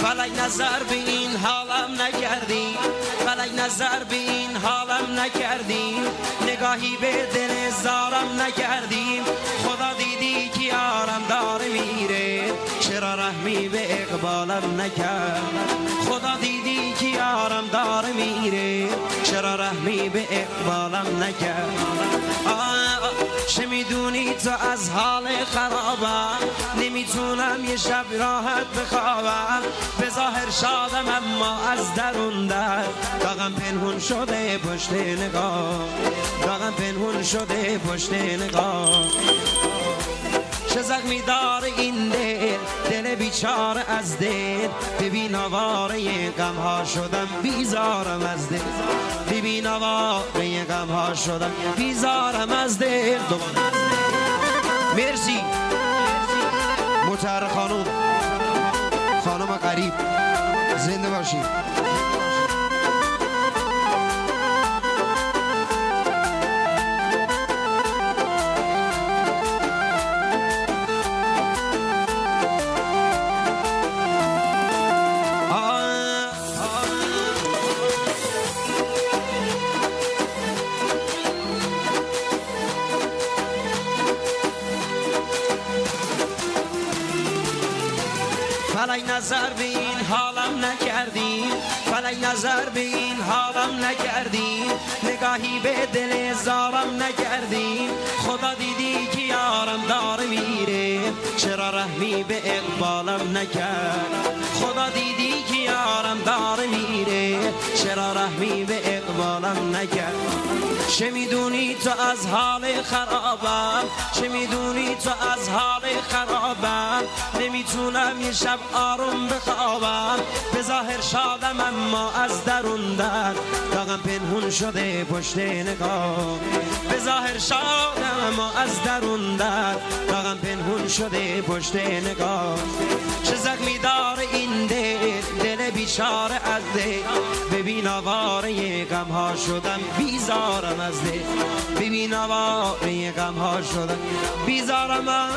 فلک نظر به این حالم نکردی، فلک نظر به این حالم نکردی، نگاهی به دل زارم نکردی. خدا دیدی که یارم داره میره، چرا رحمی به اقبالم نکرد. خدا دیدی که یارم داره میره، چرا رحمی به اقبالم نکرد. چه میدونی تو از حال خرابم، نمیتونم یه شب راحت بخوابم. به ظاهر شادم اما از درون در داغم پنهون شده پشت نگاه، داغم پنهون شده پشت نگاه. چه زخمی داره این دل، دل بیچاره از دل. ببین آواره غم ها شدم بیزارم از دل، ببین آواره غم ها شدم بیزارم از دل. مرسی مطهر خانم، خانم غریب، زنده باشید. فلک نظر به این حالم نکردی، فلک نظر به این حالم نکردی، نگاهی به دل زارم نکردی. خدا دیدی که یارم داره میره، چرا رحمی به اقبالم نکرد. خدا دیدی که یارم داره میره، چرا رحمی به اقبالم نکرد. چه میدونی تو از حال خرابم، چه میدونی تو از حال خرابم. نمیتونم یه شب آروم بخوابم، به ظاهر شادم اما از درون در داغم پنهون شده پشت نگاه. به ظاهر شادم اما از درون در داغم پنهون شده پشت نگاه. چه زخمی داره این دل، دل بیچاره از دل. ببین آواره غم ها شدم بیزارم از دل، ببین آواره غم ها شدم بیزارم از